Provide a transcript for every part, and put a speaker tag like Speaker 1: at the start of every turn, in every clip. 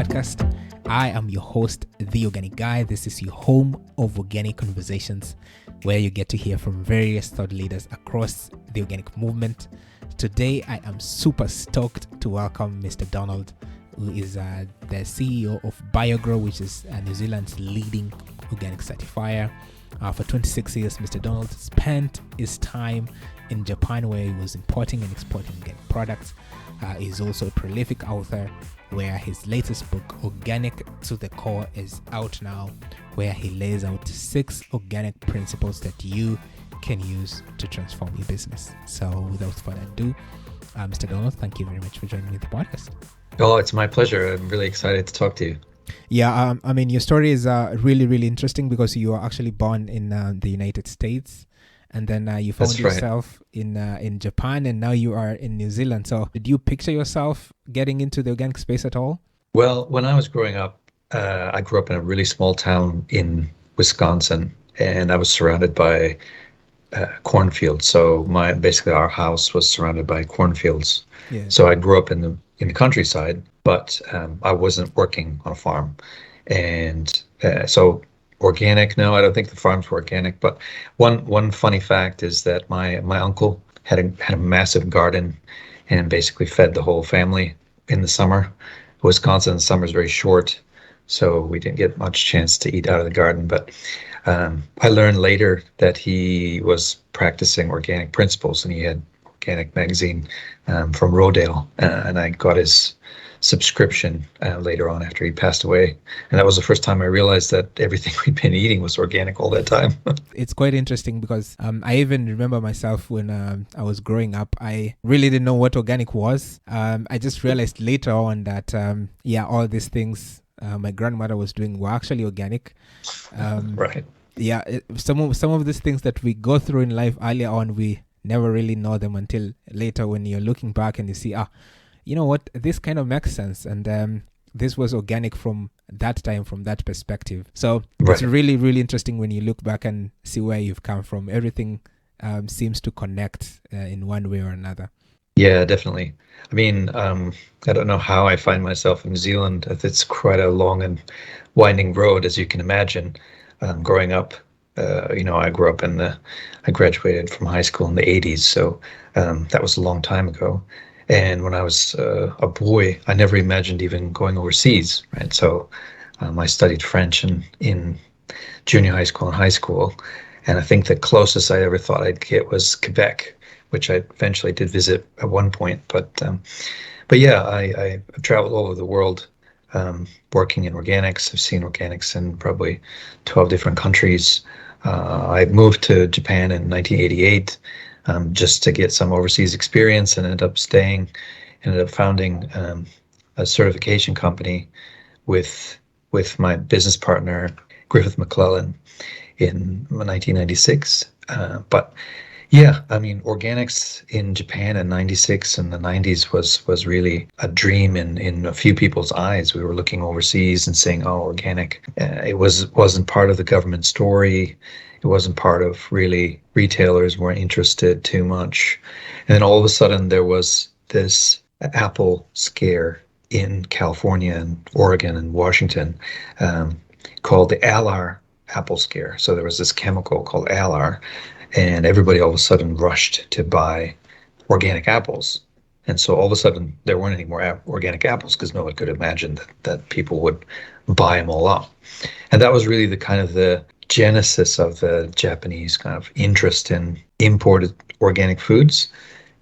Speaker 1: podcast. I am your host, The Organic Guy. This is your home of organic conversations where you get to hear from various thought leaders across the organic movement. Today, I am super stoked to welcome Mr. Donald, who is the CEO of BioGro, which is New Zealand's leading organic certifier. For 26 years, Mr. Donald spent his time in Japan, where he was importing and exporting organic products. He's also a prolific author, where his latest book, Organic to the Core, is out now, where he lays out 6 organic principles that you can use to transform your business. So without further ado, Mr. Donald, thank you very much for joining me on the podcast.
Speaker 2: Oh, it's my pleasure. I'm really excited to talk to you.
Speaker 1: Yeah, your story is really, really interesting because you are actually born in the United States, and then you found yourself in Japan, and now you are in New Zealand. So did you picture yourself getting into the organic space at all?
Speaker 2: Well, when I was growing up, I grew up in a really small town in Wisconsin, and I was surrounded by cornfields. So basically our house was surrounded by cornfields.
Speaker 1: Yeah.
Speaker 2: So I grew up in the countryside, but I wasn't working on a farm, and so organic. No, I don't think the farms were organic. But one funny fact is that my uncle had a massive garden, and basically fed the whole family in the summer. Wisconsin, the summer is very short, so we didn't get much chance to eat out of the garden. But I learned later that he was practicing organic principles, and he had organic magazine from Rodale, and I got his subscription later on after he passed away, and that was the first time I realized that everything we'd been eating was organic all that time.
Speaker 1: It's quite interesting because I even remember myself when I was growing up, I really didn't know what organic was. I just realized later on that all these things my grandmother was doing were actually organic.
Speaker 2: Right.
Speaker 1: Yeah, some of these things that we go through in life earlier on, we never really know them until later when you're looking back and you see, you know what, this kind of makes sense. And this was organic from that time, from that perspective. So It's really, really interesting when you look back and see where you've come from. Everything seems to connect in one way or another.
Speaker 2: Yeah, definitely. I mean, I don't know how I find myself in New Zealand. It's quite a long and winding road, as you can imagine. Growing up, I graduated from high school in the 80s, so that was a long time ago. And when I was a boy, I never imagined even going overseas, right? So I studied French in junior high school and high school, and I think the closest I ever thought I'd get was Quebec, which I eventually did visit at one point. But yeah, I've traveled all over the world working in organics. I've seen organics in probably 12 different countries. I moved to Japan in 1988 just to get some overseas experience, and ended up founding a certification company with my business partner, Griffith McClellan, in 1996. But yeah, I mean, organics in Japan in 96 and the 90s was really a dream in a few people's eyes. We were looking overseas and saying, oh, organic. It wasn't part of the government story. It wasn't part of, really, retailers weren't interested too much. And then all of a sudden there was this apple scare in California and Oregon and Washington called the alar apple scare. So there was this chemical called alar, and everybody all of a sudden rushed to buy organic apples. And so all of a sudden there weren't any more organic apples because no one could imagine that people would buy them all up. And that was really the genesis of the Japanese kind of interest in imported organic foods.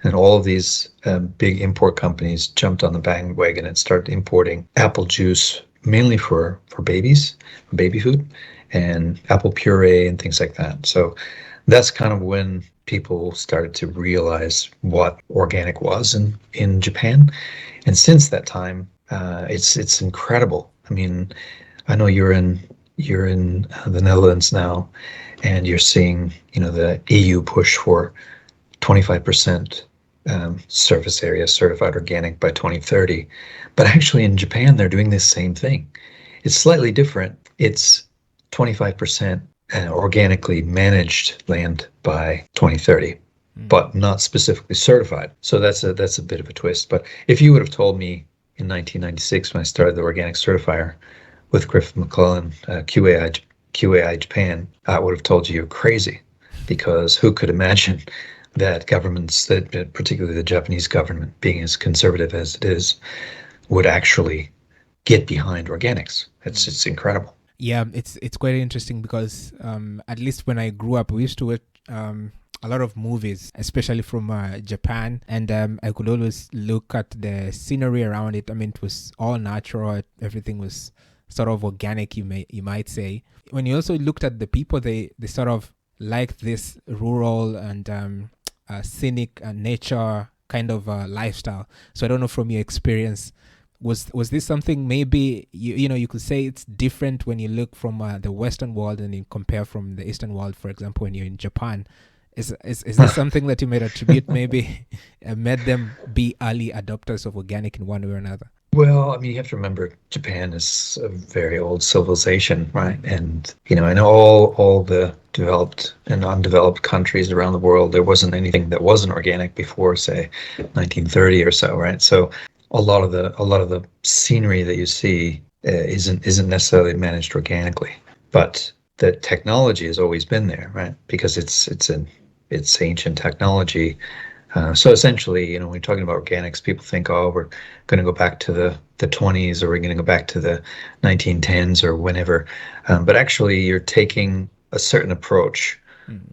Speaker 2: And all of these big import companies jumped on the bandwagon and started importing apple juice, mainly for babies, for baby food, and apple puree and things like that. So that's kind of when people started to realize what organic was in Japan. And since that time, it's incredible. I mean, I know you're in the Netherlands now, and you're seeing, the EU push for 25% surface area certified organic by 2030. But actually in Japan, they're doing this same thing. It's slightly different. It's 25% organically managed land by 2030, but not specifically certified. So that's a bit of a twist. But if you would have told me in 1996 when I started the organic certifier with Griffith McClellan, QAI Japan, I would have told you you're crazy, because who could imagine that governments, that particularly the Japanese government, being as conservative as it is, would actually get behind organics. It's incredible.
Speaker 1: Yeah, it's quite interesting because at least when I grew up, we used to watch a lot of movies, especially from Japan, and I could always look at the scenery around it. I mean, it was all natural. Everything was sort of organic, you might say. When you also looked at the people, they sort of liked this rural and scenic nature kind of lifestyle. So I don't know from your experience, was this something maybe you could say it's different when you look from the Western world and you compare from the Eastern world, for example, when you're in Japan? Is this something that you might attribute maybe made them be early adopters of organic in one way or another?
Speaker 2: Well, I mean, you have to remember Japan is a very old civilization, right? And in all the developed and undeveloped countries around the world, there wasn't anything that wasn't organic before, say, 1930 or so, right? So a lot of the scenery that you see isn't necessarily managed organically, but the technology has always been there, right? Because it's ancient technology. So essentially, when we're talking about organics, people think, oh, we're going to go back to the 20s, or we're going to go back to the 1910s or whenever. But actually, you're taking a certain approach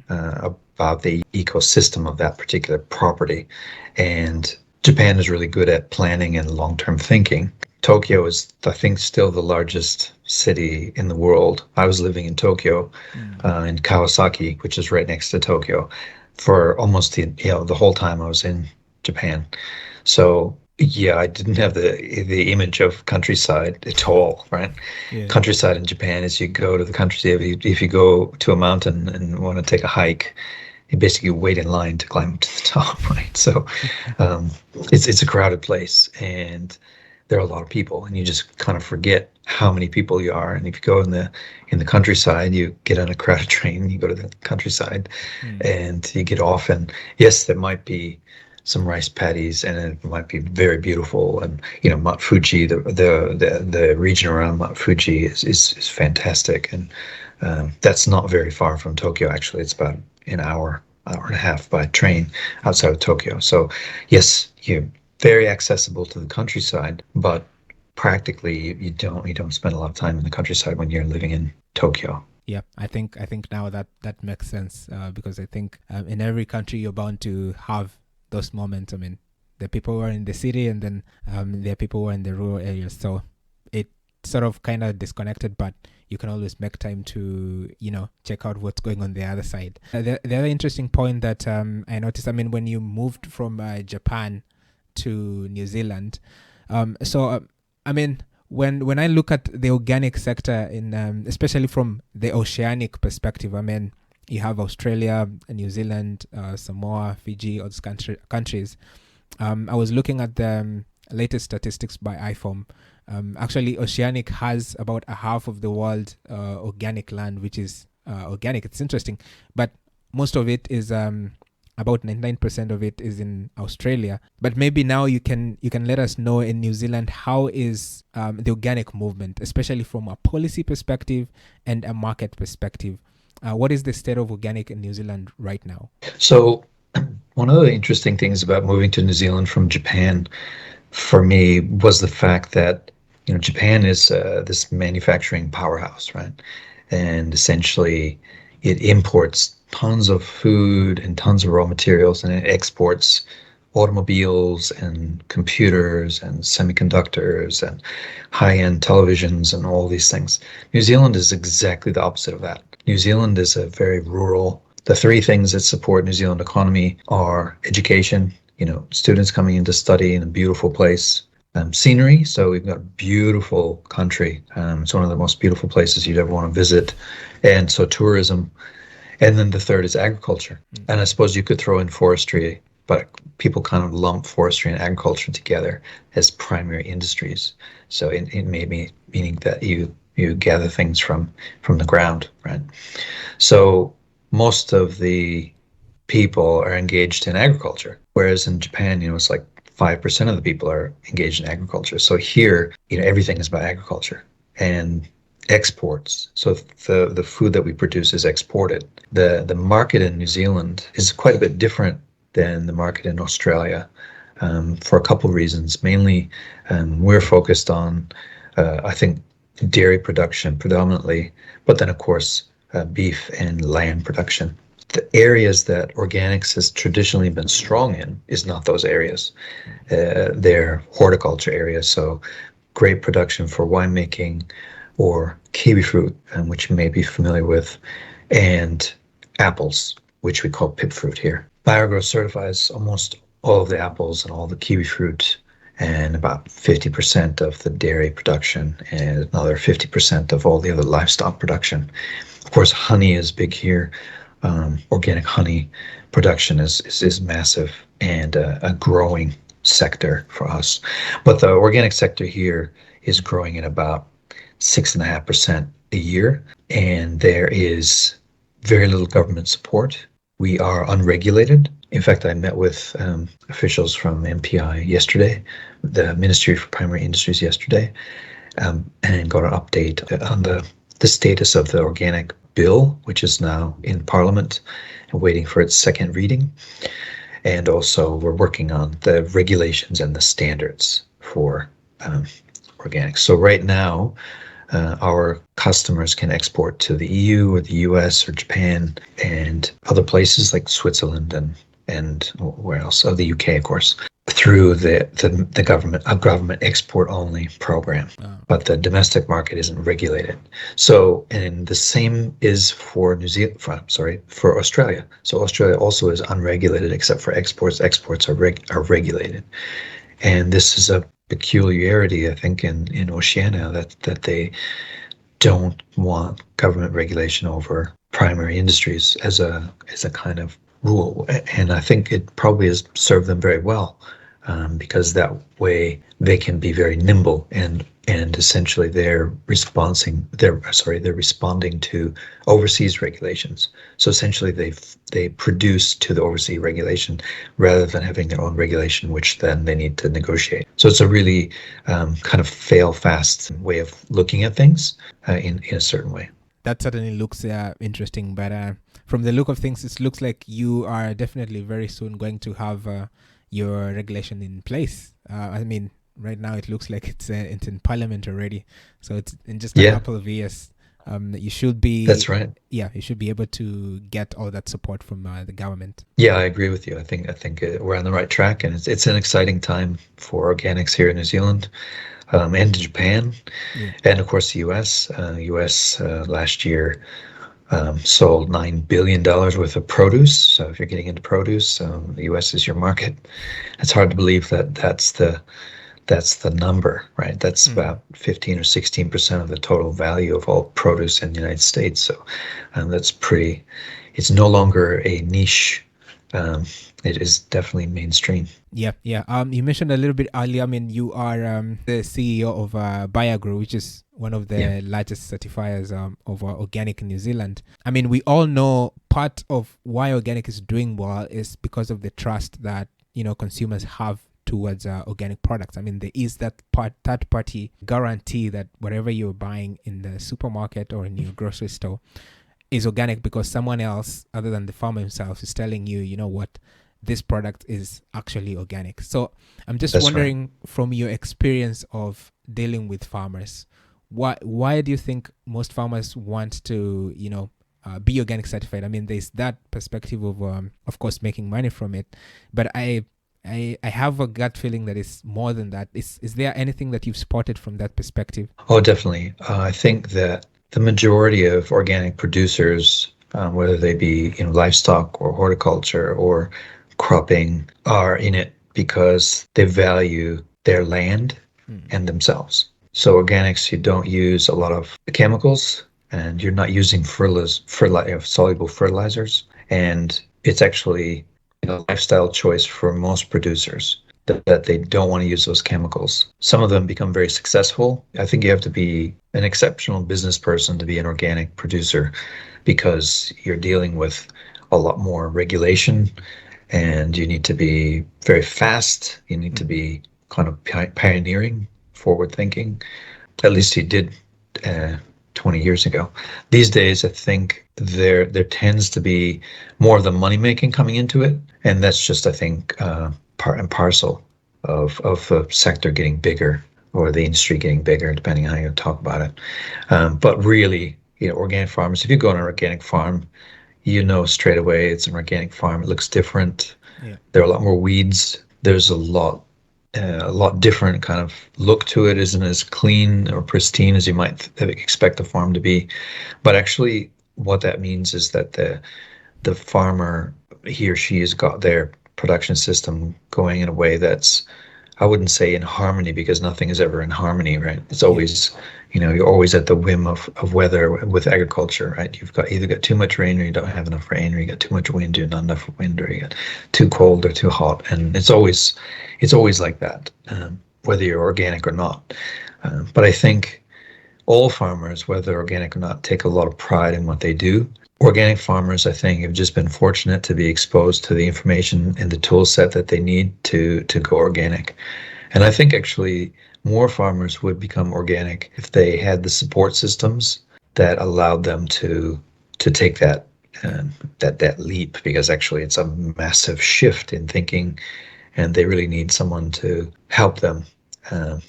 Speaker 2: about the ecosystem of that particular property. And Japan is really good at planning and long-term thinking. Tokyo is, I think, still the largest city in the world. I was living in Tokyo, in Kawasaki, which is right next to Tokyo, for almost the whole time I was in Japan. So yeah, I didn't have the image of countryside at all, right?
Speaker 1: Yeah.
Speaker 2: Countryside in Japan is you go to the countryside. If you go to a mountain and want to take a hike, you basically wait in line to climb to the top, right? So it's a crowded place, and there are a lot of people, and you just kind of forget how many people you are. And if you go in the countryside, you get on a crowded train, you go to the countryside, and you get off, and yes, there might be some rice paddies, and it might be very beautiful. And Mount Fuji, the region around Mount Fuji is fantastic, and that's not very far from Tokyo. Actually, it's about an hour and a half by train outside of Tokyo. So yes, you're very accessible to the countryside, but practically you don't spend a lot of time in the countryside when you're living in Tokyo.
Speaker 1: Yeah, I think now that makes sense, because I think in every country you're bound to have those moments. I mean, the people who are in the city, and then there are people who are in the rural areas. So it sort of kind of disconnected, but you can always make time to check out what's going on the other side. The other interesting point that I noticed, I mean, when you moved from Japan to New Zealand, I mean, when I look at the organic sector in especially from the oceanic perspective, I mean, you have Australia, New Zealand, Samoa, Fiji, all those countries. I was looking at the latest statistics by IFOM. Actually, oceanic has about a half of the world organic land, which is organic. It's interesting, but most of it is about 99% of it is in Australia. But maybe now you can let us know in New Zealand, how is the organic movement, especially from a policy perspective and a market perspective. What is the state of organic in New Zealand right now?
Speaker 2: So one of the interesting things about moving to New Zealand from Japan for me was the fact that Japan is this manufacturing powerhouse, right? And essentially it imports tons of food and tons of raw materials, and it exports automobiles and computers and semiconductors and high-end televisions and all these things. New Zealand is exactly the opposite of that. New Zealand is a very rural. The three things that support New Zealand economy are education, students coming in to study in a beautiful place, scenery. So we've got a beautiful country. It's one of the most beautiful places you'd ever want to visit. And so tourism. And then the third is agriculture. And I suppose you could throw in forestry, but people kind of lump forestry and agriculture together as primary industries. So it may be meaning that you gather things from the ground, right? So most of the people are engaged in agriculture, whereas in Japan, it's like 5% of the people are engaged in agriculture. So here, everything is about agriculture and exports. So the food that we produce is exported. The market in New Zealand is quite a bit different than the market in Australia, for a couple of reasons. Mainly, we're focused on, I think, dairy production predominantly, but then of course beef and lamb production. The areas that organics has traditionally been strong in is not those areas. They're horticulture areas, so grape production for winemaking, or kiwi fruit, which you may be familiar with, and apples, which we call pip fruit here. BioGro certifies almost all of the apples and all the kiwi fruit, and about 50% of the dairy production, and another 50% of all the other livestock production. Of course, honey is big here. Organic honey production is massive and a growing sector for us. But the organic sector here is growing at about 6.5% a year, and there is very little government support. We are unregulated. In fact, I met with officials from MPI yesterday, the Ministry for Primary Industries yesterday, and got an update on the status of the organic bill, which is now in Parliament and waiting for its second reading. And also we're working on the regulations and the standards for organics. So right now, our customers can export to the EU or the US or Japan and other places like Switzerland and where else? Oh, the UK, of course, through the government export only program. But the domestic market isn't regulated. So, and the same is for for Australia. So Australia also is unregulated except for exports. Exports are regulated. And this is a peculiarity, I think, in Oceania, that they don't want government regulation over primary industries as a kind of rule. And I think it probably has served them very well, because that way they can be very nimble and essentially they're responding to overseas regulations. So essentially they produce to the overseas regulation rather than having their own regulation, which then they need to negotiate. So it's a really kind of fail fast way of looking at things in a certain way.
Speaker 1: That certainly looks interesting, but from the look of things, it looks like you are definitely very soon going to have your regulation in place. I mean, right now it looks like it's in Parliament already, so it's in just a couple of years. You should be.
Speaker 2: That's right.
Speaker 1: Yeah, you should be able to get all that support from the government.
Speaker 2: Yeah, I agree with you. I think we're on the right track, and it's an exciting time for organics here in New Zealand. And Japan, and of course the US. US last year sold $9 billion worth of produce. So if you're getting into produce, the US is your market. It's hard to believe that that's the number, right? That's about 15 or 16% of the total value of all produce in the United States. So that's pretty. It's no longer a niche. It is definitely mainstream.
Speaker 1: Yeah. You mentioned a little bit earlier. I mean, you are the CEO of BioGro, which is one of the largest certifiers of organic in New Zealand. I mean, we all know part of why organic is doing well is because of the trust that consumers have towards organic products. I mean, there is that third-party guarantee that whatever you're buying in the supermarket or in your grocery store is organic because someone else other than the farmer himself is telling you, you know what, this product is actually organic. So I'm just wondering, from your experience of dealing with farmers, why do you think most farmers want to, be organic certified? I mean, there's that perspective of course, making money from it, but I have a gut feeling that it's more than that. Is there anything that you've spotted from that perspective?
Speaker 2: Oh, definitely. I think that the majority of organic producers, whether they be livestock or horticulture or cropping, are in it because they value their land and themselves. So organics, you don't use a lot of chemicals and you're not using soluble fertilizers. And it's actually a lifestyle choice for most producers that they don't want to use those chemicals. Some of them become very successful. I think you have to be an exceptional business person to be an organic producer because you're dealing with a lot more regulation and you need to be very fast. You need to be kind of pioneering, forward thinking. At least he did 20 years ago. These days, I think there tends to be more of the money making coming into it, and that's just, I think, part and parcel of the sector getting bigger, or the industry getting bigger, depending on how you talk about it. But really, organic farmers. If you go on an organic farm, you know straight away it's an organic farm. It looks different.
Speaker 1: Yeah.
Speaker 2: There are a lot more weeds. There's a lot different kind of look to it. Isn't as clean or pristine as you might expect a farm to be. But actually, what that means is that the farmer, he or she, has got their production system going in a way that's, I wouldn't say in harmony, because nothing is ever in harmony, right? It's
Speaker 1: Yeah.
Speaker 2: always, you're always at the whim of weather with agriculture, right? You've got either got too much rain, or you don't have enough rain, or you got too much wind, or not enough wind, or you get too cold or too hot, and it's always like that, whether you're organic or not. But I think all farmers, whether organic or not, take a lot of pride in what they do. Organic farmers, I think, have just been fortunate to be exposed to the information and the tool set that they need to go organic. And I think actually more farmers would become organic if they had the support systems that allowed them to take that leap, because actually it's a massive shift in thinking, and they really need someone to help them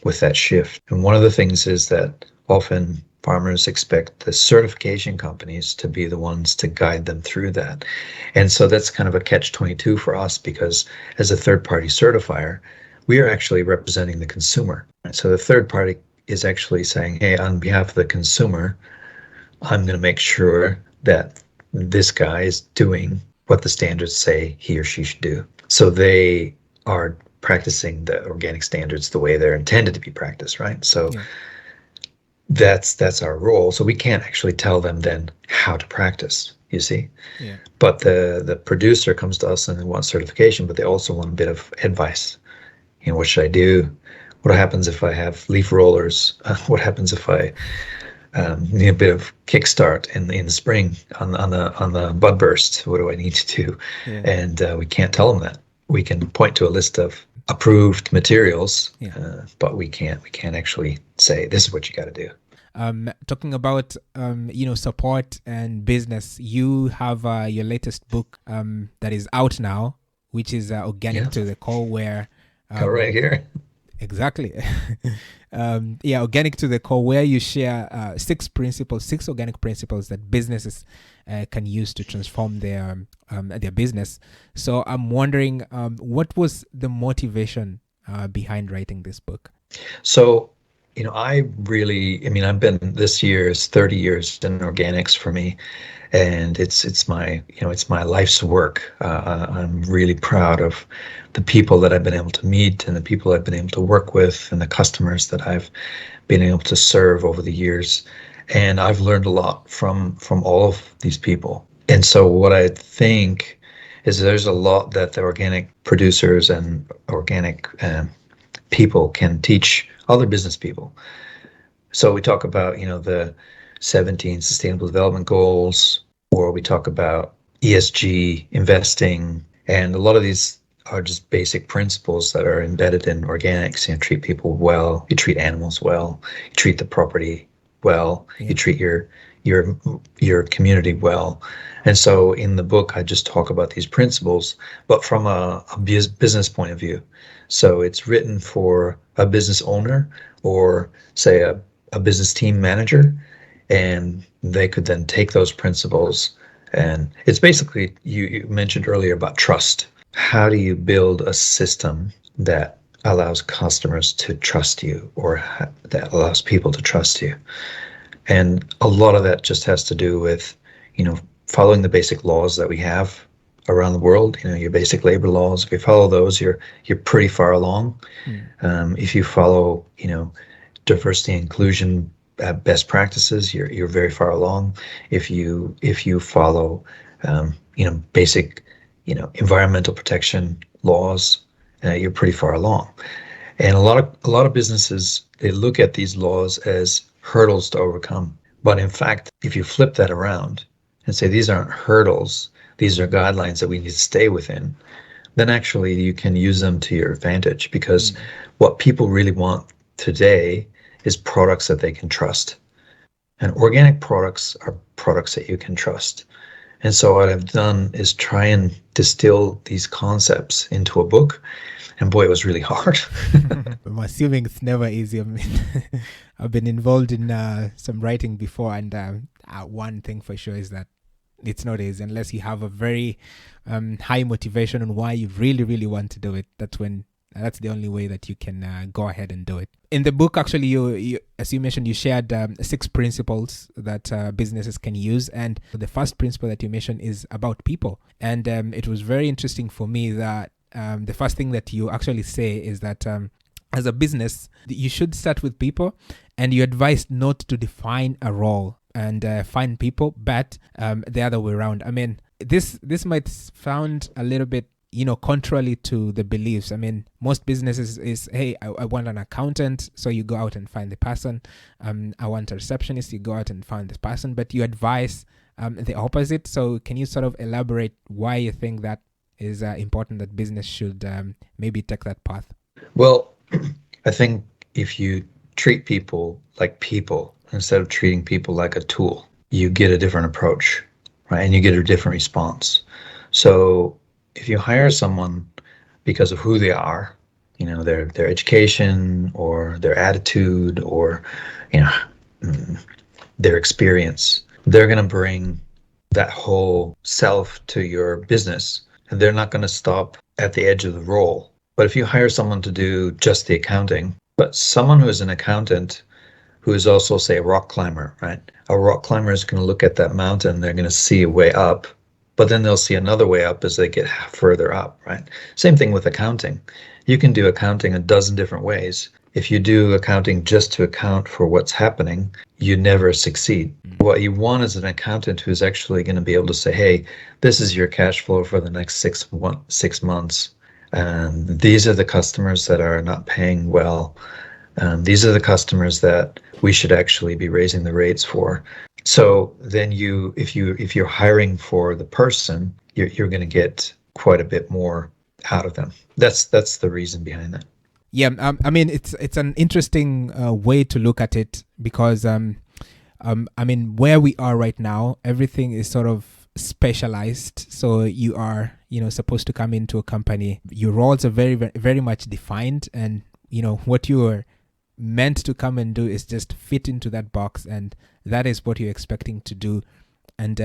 Speaker 2: with that shift. And one of the things is that often farmers expect the certification companies to be the ones to guide them through that. And so that's kind of a catch-22 for us, because as a third-party certifier, we are actually representing the consumer. So the third party is actually saying, hey, on behalf of the consumer, I'm going to make sure that this guy is doing what the standards say he or she should do. So they are practicing the organic standards the way they're intended to be practiced, right? So
Speaker 1: Yeah.
Speaker 2: that's our role. So we can't actually tell them then how to practice, you see.
Speaker 1: Yeah.
Speaker 2: But the producer comes to us and they want certification, but they also want a bit of advice. What should I do? What happens if I have leaf rollers? What happens if I need a bit of kickstart in the spring on the bud burst? What do I need to do?
Speaker 1: Yeah.
Speaker 2: And we can't tell them that. We can point to a list of approved materials,
Speaker 1: Yeah.
Speaker 2: but we can't actually say this is what you got to do.
Speaker 1: Talking about support and business, you have your latest book that is out now, which is Organic
Speaker 2: Yeah.
Speaker 1: to the Core, where
Speaker 2: Go right here.
Speaker 1: exactly. Organic to the Core, where you share six organic principles that businesses can use to transform their business. So I'm wondering, what was the motivation behind writing this book?
Speaker 2: So, I've been, this year is 30 years in organics for me, and it's my life's work. I'm really proud of the people that I've been able to meet, and the people I've been able to work with, and the customers that I've been able to serve over the years. And I've learned a lot from all of these people. And so what I think is there's a lot that the organic producers and organic people can teach other business people. So we talk about, the 17 Sustainable Development Goals, or we talk about ESG investing, and a lot of these are just basic principles that are embedded in organics. Treat people well, you treat animals well, you treat the property well,
Speaker 1: Yeah.
Speaker 2: you treat your community well. And so in the book, I just talk about these principles, but from a business point of view. So it's written for a business owner, or say a business team manager, and they could then take those principles. And it's basically, you mentioned earlier about trust. How do you build a system that allows customers to trust you, or that allows people to trust you? And a lot of that just has to do with, following the basic laws that we have around the world. Your basic labor laws. If you follow those, you're pretty far along. If you follow, diversity and inclusion best practices, you're very far along. If you follow, basic, environmental protection laws, you're pretty far along. And a lot of businesses, they look at these laws as hurdles to overcome. But in fact, if you flip that around and say these aren't hurdles, these are guidelines that we need to stay within, then actually you can use them to your advantage, because
Speaker 1: Mm.
Speaker 2: what people really want today is products that they can trust. And organic products are products that you can trust. And so what I've done is try and distill these concepts into a book. And boy, it was really hard.
Speaker 1: I'm assuming it's never easy. I mean, I've been involved in some writing before, and one thing for sure is that it's not easy unless you have a very high motivation on why you really, really want to do it. That's the only way that you can go ahead and do it. In the book, actually, you as you mentioned, you shared 6 principles that businesses can use, and the first principle that you mentioned is about people. And it was very interesting for me that the first thing that you actually say is that as a business, you should start with people, and you advise not to define a role and find people, but the other way around. I mean, this might sound a little bit contrary to the beliefs. I mean, most businesses is, hey, I want an accountant, so you go out and find the person. I want a receptionist, you go out and find this person, but you advise the opposite. So can you sort of elaborate why you think that is important, that business should maybe take that path?
Speaker 2: Well, I think if you treat people like people instead of treating people like a tool, you get a different approach, right? And you get a different response. So if you hire someone because of who they are, their education or their attitude or, you know, their experience, they're going to bring that whole self to your business, and they're not going to stop at the edge of the role. But if you hire someone to do just the accounting, but someone who is an accountant who is also, say, a rock climber, right? A rock climber is going to look at that mountain, they're going to see a way up, but then they'll see another way up as they get further up, right? Same thing with accounting. You can do accounting a dozen different ways. If you do accounting just to account for what's happening, you never succeed. What you want is an accountant who's actually going to be able to say, hey, this is your cash flow for the next 6 months. And these are the customers that are not paying well. These are the customers that we should actually be raising the rates for. So then if you're hiring for the person, you're going to get quite a bit more out of them. That's the reason behind that.
Speaker 1: Yeah, I mean, it's an interesting way to look at it, because I mean, where we are right now, everything is sort of specialized. So you are, supposed to come into a company. Your roles are very, very, very much defined, and what you are meant to come and do is just fit into that box, and that is what you're expecting to do. And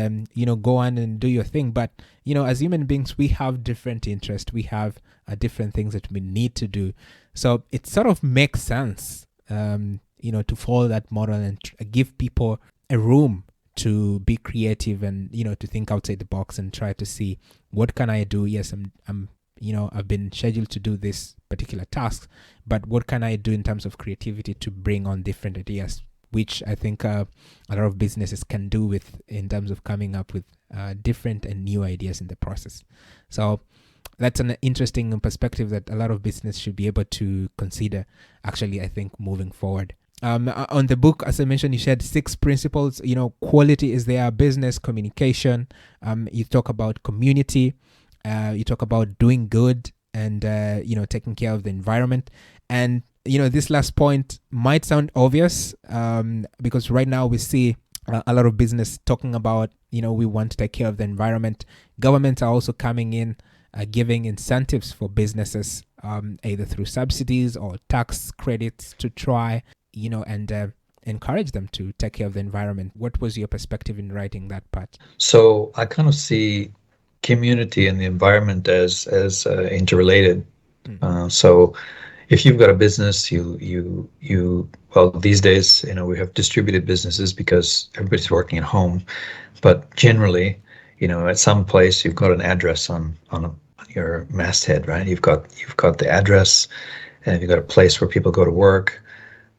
Speaker 1: go on and do your thing. But as human beings, we have different interests, we have different things that we need to do. So it sort of makes sense to follow that model and give people a room to be creative and to think outside the box and try to see, what can I do? Yes, I'm I've been scheduled to do this particular task, but what can I do in terms of creativity to bring on different ideas, which I think a lot of businesses can do with, in terms of coming up with different and new ideas in the process. So that's an interesting perspective that a lot of business should be able to consider, actually, I think, moving forward. On the book, as I mentioned, you shared 6 principles. Quality is there, business, communication. You talk about community. You talk about doing good, and taking care of the environment. And this last point might sound obvious, because right now we see a lot of business talking about, we want to take care of the environment. Governments are also coming in, giving incentives for businesses, either through subsidies or tax credits, to try, and encourage them to take care of the environment. What was your perspective in writing that part?
Speaker 2: So I kind of see community and the environment as interrelated. So if you've got a business, well, these days, we have distributed businesses because everybody's working at home. But generally, at some place, you've got an address on your masthead, right? You've got the address, and you've got a place where people go to work.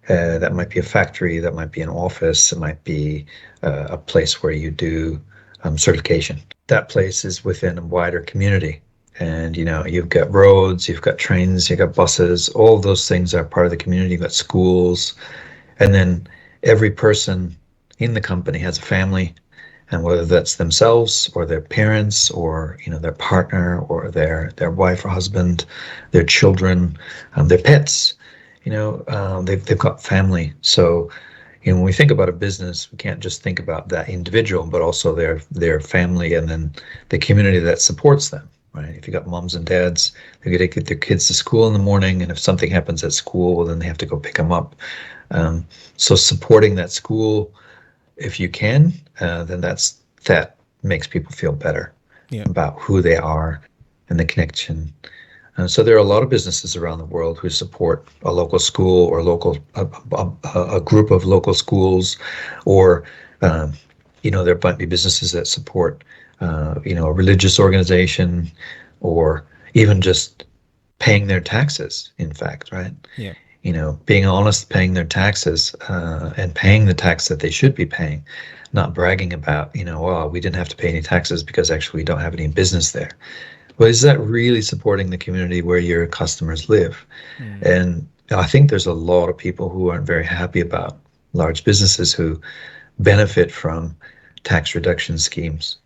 Speaker 2: That might be a factory, that might be an office, it might be a place where you do certification. That place is within a wider community. And, you've got roads, you've got trains, you've got buses, all of those things are part of the community. You've got schools. And then every person in the company has a family, and whether that's themselves or their parents or their partner or their wife or husband, their children, their pets. They've got family. So when we think about a business, we can't just think about that individual, but also their family and then the community that supports them. Right? If you got moms and dads, they got to get their kids to school in the morning, and if something happens at school, well, then they have to go pick them up. So supporting that school, if you can, then that makes people feel better
Speaker 1: Yeah.
Speaker 2: about who they are and the connection. So there are a lot of businesses around the world who support a local school or a group of local schools, or there might be businesses that support a religious organization, or even just paying their taxes. In fact, right?
Speaker 1: Yeah.
Speaker 2: Being honest, paying their taxes, and paying the tax that they should be paying, not bragging about, well, we didn't have to pay any taxes because actually we don't have any business there. Well, is that really supporting the community where your customers live? And I think there's a lot of people who aren't very happy about large businesses who benefit from tax reduction schemes,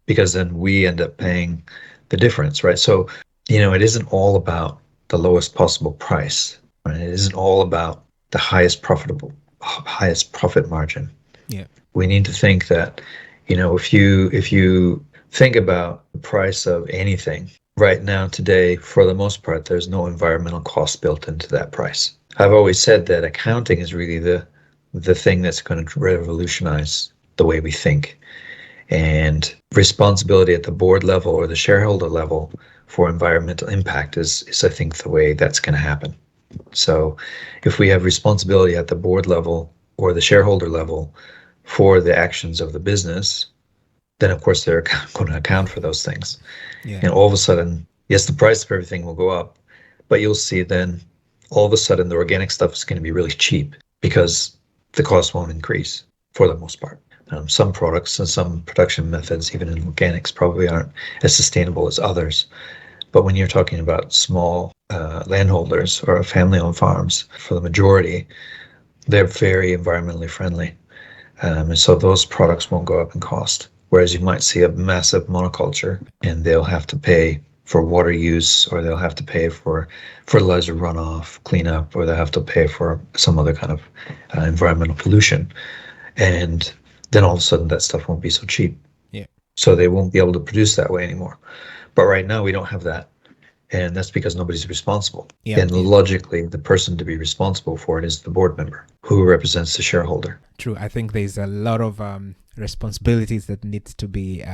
Speaker 2: because then we end up paying the difference, right? So, it isn't all about the lowest possible price, right? It isn't all about the highest profit margin.
Speaker 1: Yeah.
Speaker 2: We need to think that, if you think about the price of anything right now today, for the most part, there's no environmental cost built into that price. I've always said that accounting is really the thing that's going to revolutionize the way we think. And responsibility at the board level or the shareholder level for environmental impact is I think, the way that's going to happen. So if we have responsibility at the board level or the shareholder level for the actions of the business, then of course they're going to account for those things.
Speaker 1: Yeah.
Speaker 2: And all of a sudden, yes, the price of everything will go up, but you'll see then all of a sudden the organic stuff is going to be really cheap because the cost won't increase for the most part. Some products and some production methods, even in organics, probably aren't as sustainable as others. But when you're talking about small landholders or family-owned farms, for the majority, they're very environmentally friendly. And so those products won't go up in cost. Whereas you might see a massive monoculture and they'll have to pay for water use, or they'll have to pay for fertilizer runoff, cleanup, or they'll have to pay for some other kind of environmental pollution. And then all of a sudden that stuff won't be so cheap.
Speaker 1: Yeah.
Speaker 2: So they won't be able to produce that way anymore. But right now we don't have that. And that's because nobody's responsible.
Speaker 1: Yeah.
Speaker 2: And logically, the person to be responsible for it is the board member who represents the shareholder.
Speaker 1: True. I think there's a lot of responsibilities that needs to be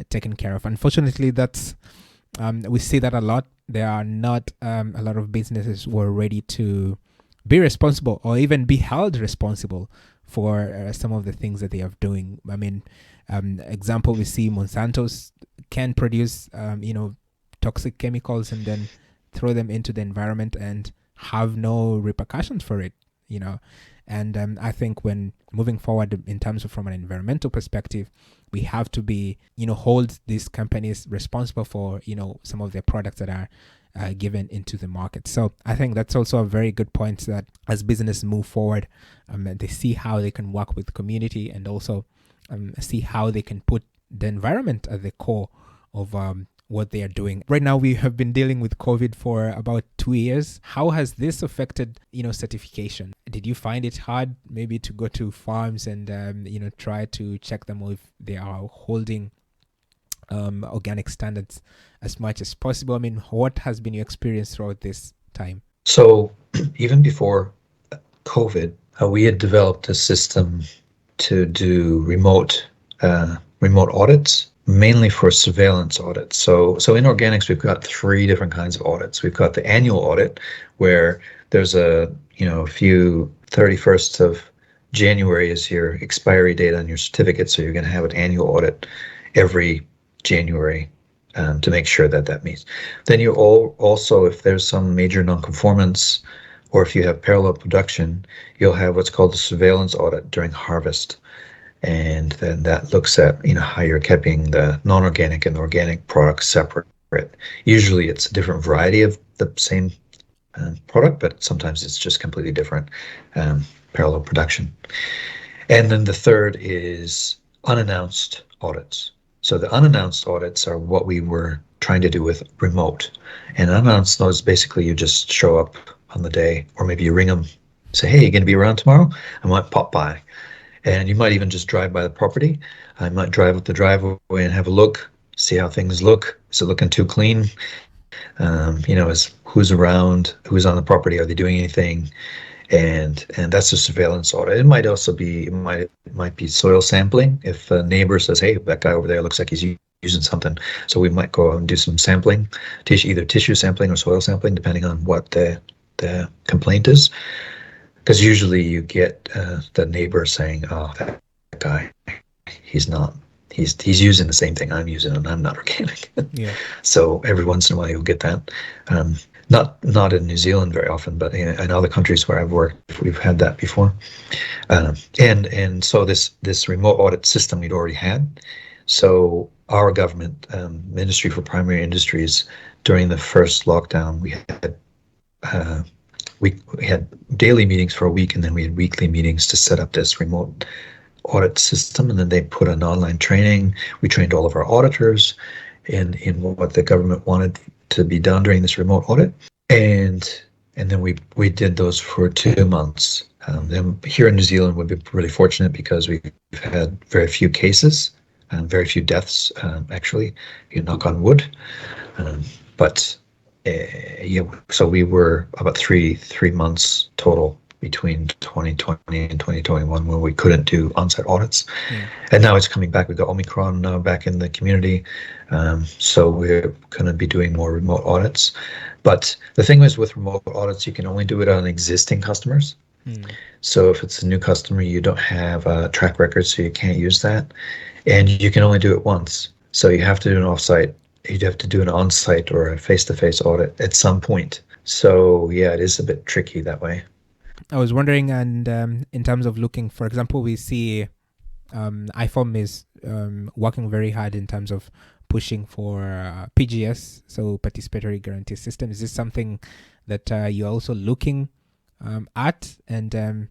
Speaker 1: taken care of. Unfortunately, that's we see that a lot. There are not a lot of businesses who are ready to be responsible or even be held responsible for some of the things that they are doing. I mean, example, we see Monsanto's can produce toxic chemicals and then throw them into the environment and have no repercussions for it, and I think when moving forward in terms of from an environmental perspective, we have to be hold these companies responsible for some of their products that are given into the market. So I think that's also a very good point, that as business move forward, they see how they can work with the community, and also see how they can put the environment at the core of what they are doing. Right now, we have been dealing with COVID for about 2 years. How has this affected, certification? Did you find it hard maybe to go to farms and, try to check them if they are holding organic standards as much as possible? I mean, what has been your experience throughout this time?
Speaker 2: So even before COVID, we had developed a system to do remote audits, mainly for surveillance audits. So in organics, we've got 3 different kinds of audits. We've got the annual audit, where there's a few 31st of January is your expiry date on your certificate, so you're going to have an annual audit every January to make sure that meets. Then you also, if there's some major nonconformance, or if you have parallel production, you'll have what's called the surveillance audit during harvest. And then that looks at how you're keeping the non-organic and organic products separate. Usually it's a different variety of the same product, but sometimes it's just completely different parallel production. And then the third is unannounced audits. So the unannounced audits are what we were trying to do with remote. And unannounced audits, basically you just show up on the day, or maybe you ring them, say, hey, you going to be around tomorrow? I might pop by. And you might even just drive by the property. I might drive up the driveway and have a look, see how things look. Is it looking too clean? Is who's around, who's on the property, are they doing anything? And that's a surveillance audit. It might also be it might be soil sampling. If a neighbor says, "Hey, that guy over there looks like he's using something," so we might go out and do some sampling, either tissue sampling or soil sampling, depending on what the complaint is. Because usually you get the neighbor saying, "Oh, that guy, he's not. He's using the same thing I'm using, and I'm not organic."
Speaker 1: Yeah.
Speaker 2: So every once in a while you'll get that. Not in New Zealand very often, but in other countries where I've worked, we've had that before. And so this remote audit system we'd already had. So our government, Ministry for Primary Industries, during the first lockdown, we had daily meetings for a week, and then we had weekly meetings to set up this remote audit system. And then they put an online training. We trained all of our auditors in what the government wanted to be done during this remote audit, and then we did those for 2 months. Then here in New Zealand, we've been really fortunate because we've had very few cases and very few deaths. Actually, you knock on wood, but yeah. So we were about three months total between 2020 and 2021 when we couldn't do on-site audits.
Speaker 1: Yeah.
Speaker 2: And now it's coming back. We've got Omicron now back in the community. So we're going to be doing more remote audits. But the thing is, with remote audits, you can only do it on existing customers. So if it's a new customer, you don't have a track record, so you can't use that. And you can only do it once. So you have to do an offsite. You'd have to do an on-site or a face-to-face audit at some point. So yeah, it is a bit tricky that way.
Speaker 1: I was wondering, and in terms of looking, for example, we see IFOM is working very hard in terms of pushing for PGS, so participatory guarantee system. Is this something that you're also looking at? And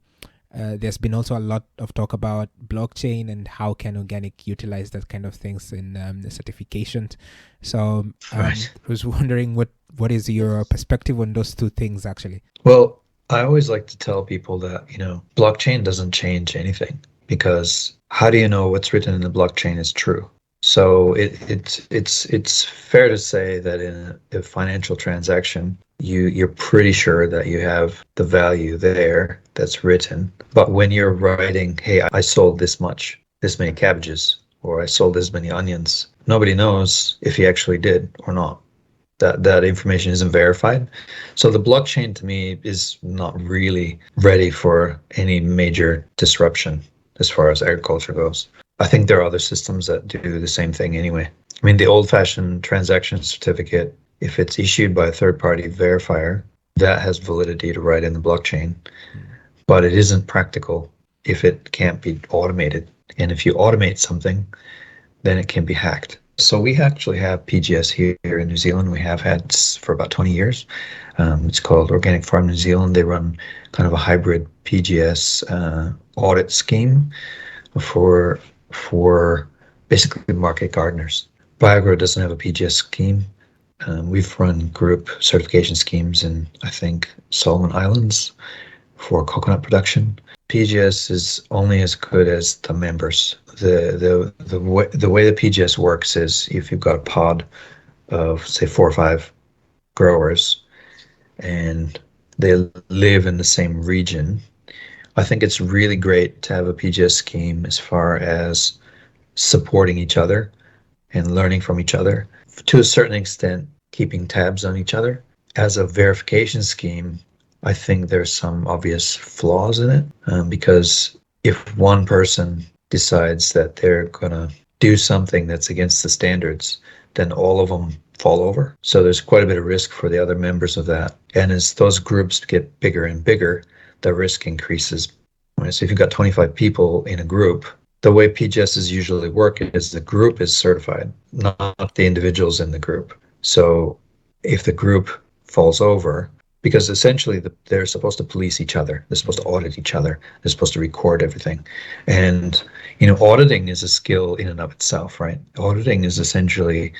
Speaker 1: there's been also a lot of talk about blockchain and how can organic utilize that kind of things in the certification. So
Speaker 2: Right.
Speaker 1: I was wondering what is your perspective on those two things actually?
Speaker 2: Well, I always like to tell people that, blockchain doesn't change anything, because how do you know what's written in the blockchain is true? So it's fair to say that in a financial transaction, you're pretty sure that you have the value there that's written. But when you're writing, hey, I sold this many cabbages, or I sold this many onions, nobody knows if you actually did or not. That information isn't verified. So the blockchain to me is not really ready for any major disruption as far as agriculture goes. I think there are other systems that do the same thing anyway. I mean, the old-fashioned transaction certificate, if it's issued by a third-party verifier, that has validity to write in the blockchain. But it isn't practical if it can't be automated. And if you automate something, then it can be hacked. So we actually have PGS here in New Zealand. We have had for about 20 years. It's called Organic Farm New Zealand. They run kind of a hybrid PGS audit scheme for basically market gardeners. BioGro doesn't have a PGS scheme. We've run group certification schemes in, I think, Solomon Islands for coconut production. PGS is only as good as the members. The way the PGS works is if you've got a pod of, say, 4 or 5 growers and they live in the same region, I think it's really great to have a PGS scheme as far as supporting each other and learning from each other, to a certain extent keeping tabs on each other. As a verification scheme, I think there's some obvious flaws in it, because if one person decides that they're going to do something that's against the standards, then all of them fall over. So there's quite a bit of risk for the other members of that. And as those groups get bigger and bigger, the risk increases. So if you've got 25 people in a group, the way PGSs usually work is the group is certified, not the individuals in the group. So if the group falls over, because essentially they're supposed to police each other. They're supposed to audit each other. They're supposed to record everything. And, auditing is a skill in and of itself, right? Auditing is essentially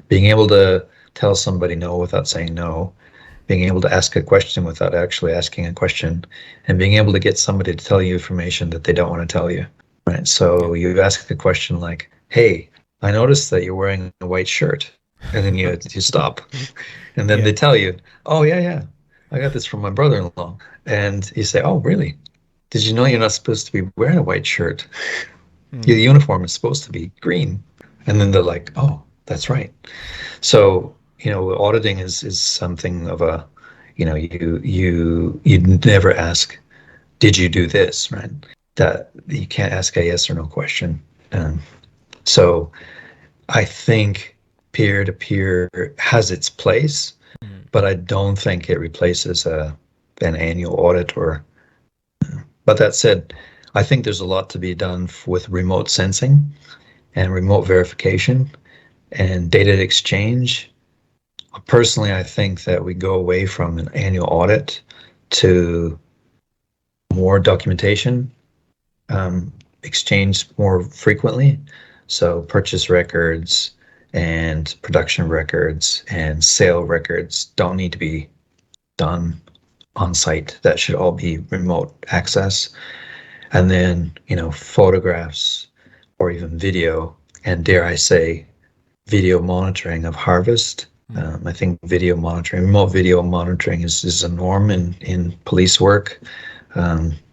Speaker 2: being able to tell somebody no without saying no, being able to ask a question without actually asking a question, and being able to get somebody to tell you information that they don't want to tell you, right? So you ask a question like, hey, I noticed that you're wearing a white shirt. And then you stop. And then they tell you, oh, yeah, I got this from my brother-in-law. And you say, oh, really? Did you know you're not supposed to be wearing a white shirt? Your uniform is supposed to be green. And then they're like, oh, that's right. So, auditing is something of a, you never ask, did you do this, right? That you can't ask a yes or no question. So I think peer-to-peer has its place, but I don't think it replaces an annual audit. But that said, I think there's a lot to be done with remote sensing and remote verification and data exchange. Personally, I think that we go away from an annual audit to more documentation, exchange more frequently. So purchase records and production records and sale records don't need to be done on site. That should all be remote access. And then, photographs or even video, and dare I say, video monitoring of harvest. I think remote video monitoring is a norm in police work,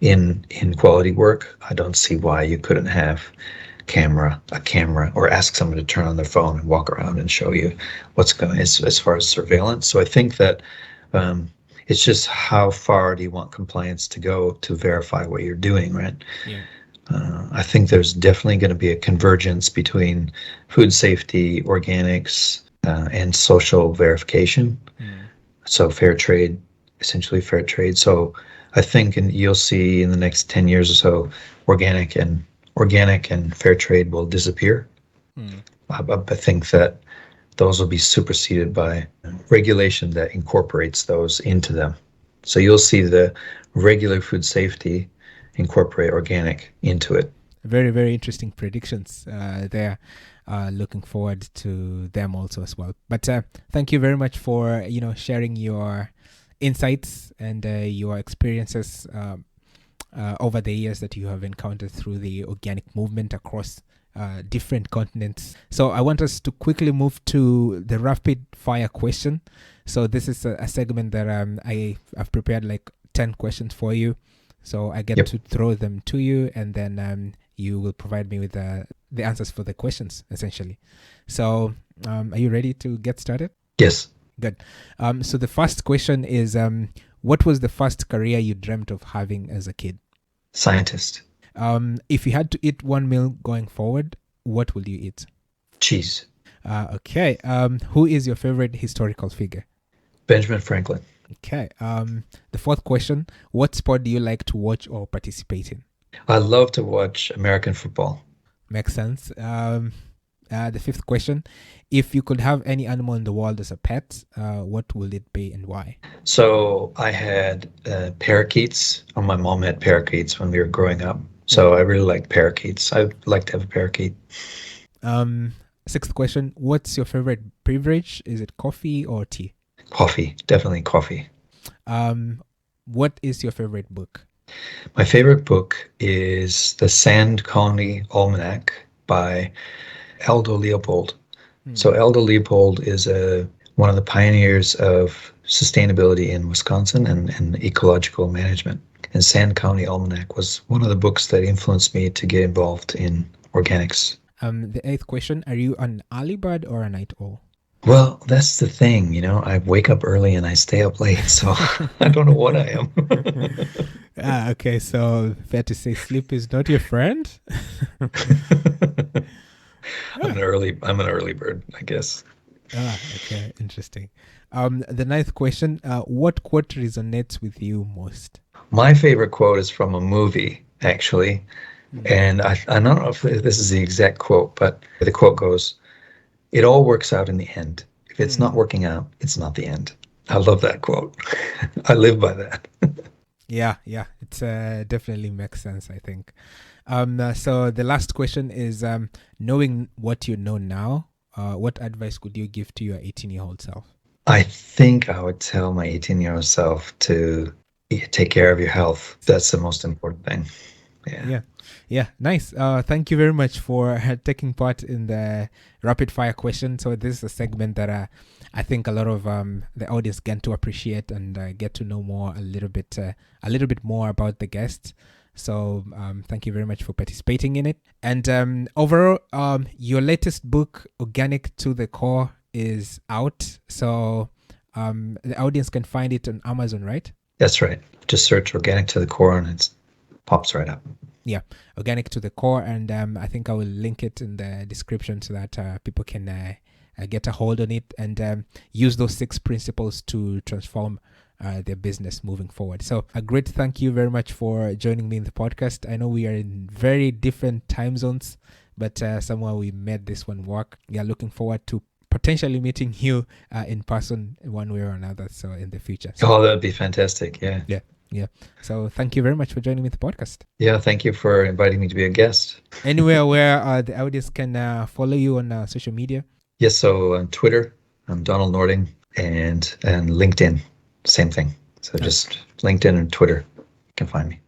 Speaker 2: in quality work. I don't see why you couldn't have a camera, or ask someone to turn on their phone and walk around and show you what's going as far as surveillance. So I think that it's just how far do you want compliance to go to verify what you're doing, right?
Speaker 1: Yeah.
Speaker 2: I think there's definitely going to be a convergence between food safety, organics, and social verification. So fair trade, essentially fair trade. So I think you'll see in the next 10 years or so, organic and fair trade will disappear. I think that those will be superseded by regulation that incorporates those into them. So you'll see the regular food safety incorporate organic into it.
Speaker 1: Very, very interesting predictions there. Looking forward to them also as well. But thank you very much for sharing your insights and your experiences over the years that you have encountered through the organic movement across different continents. So I want us to quickly move to the rapid fire question. So this is a segment that I've prepared like 10 questions for you. So I get to throw them to you, and then you will provide me with the answers for the questions, essentially. So are you ready to get started?
Speaker 2: Yes.
Speaker 1: Good. So the first question is, what was the first career you dreamt of having as a kid?
Speaker 2: Scientist.
Speaker 1: If you had to eat one meal going forward, what will you eat?
Speaker 2: Cheese.
Speaker 1: Okay. Who is your favorite historical figure?
Speaker 2: Benjamin Franklin.
Speaker 1: Okay. The fourth question, what sport do you like to watch or participate in?
Speaker 2: I love to watch American football.
Speaker 1: Makes sense. The fifth question, if you could have any animal in the world as a pet, what will it be and why?
Speaker 2: So I had parakeets, or my mom had parakeets when we were growing up. So I really like parakeets. I'd like to have a parakeet.
Speaker 1: Sixth question, what's your favorite beverage? Is it coffee or tea?
Speaker 2: Coffee, definitely coffee.
Speaker 1: What is your favorite book?
Speaker 2: My favorite book is The Sand Colony Almanac by Aldo Leopold. So Aldo Leopold is one of the pioneers of sustainability in Wisconsin and ecological management. And Sand County Almanac was one of the books that influenced me to get involved in organics.
Speaker 1: The eighth question, are you an early bird or a night owl?
Speaker 2: Well, that's the thing, I wake up early and I stay up late, so I don't know what I am.
Speaker 1: Okay, so fair to say sleep is not your friend?
Speaker 2: I'm an early bird, I guess.
Speaker 1: Okay, interesting. The ninth question, what quote resonates with you most?
Speaker 2: My favorite quote is from a movie, actually. And I don't know if this is the exact quote, but the quote goes, "It all works out in the end. If it's not working out, it's not the end." I love that quote. I live by that.
Speaker 1: Yeah, it's definitely makes sense, I think. So the last question is, knowing what you know now, what advice would you give to your 18-year-old self?
Speaker 2: I think I would tell my 18-year-old self to take care of your health. That's the most important thing. Yeah.
Speaker 1: Yeah, nice. Thank you very much for taking part in the rapid fire question. So this is a segment that I think a lot of the audience get to appreciate and get to know more a little bit more about the guests. So thank you very much for participating in it. And overall, your latest book, Organic to the Core, is out. So the audience can find it on Amazon, right?
Speaker 2: That's right. Just search Organic to the Core and it pops right up.
Speaker 1: Yeah, Organic to the Core, and I think I will link it in the description so that people can get a hold on it and use those 6 principles to transform their business moving forward. So a great thank you very much for joining me in the podcast. I know we are in very different time zones, but somehow we made this one work. We are looking forward to potentially meeting you in person one way or another, so in the future. So,
Speaker 2: Oh, that'd be fantastic. Yeah.
Speaker 1: Yeah. So thank you very much for joining me in the podcast.
Speaker 2: Yeah, thank you for inviting me to be a guest.
Speaker 1: Anywhere where the audience can follow you on social media?
Speaker 2: Yes, so on Twitter, I'm Donald Nordeng, and LinkedIn, same thing. So just LinkedIn and Twitter, you can find me.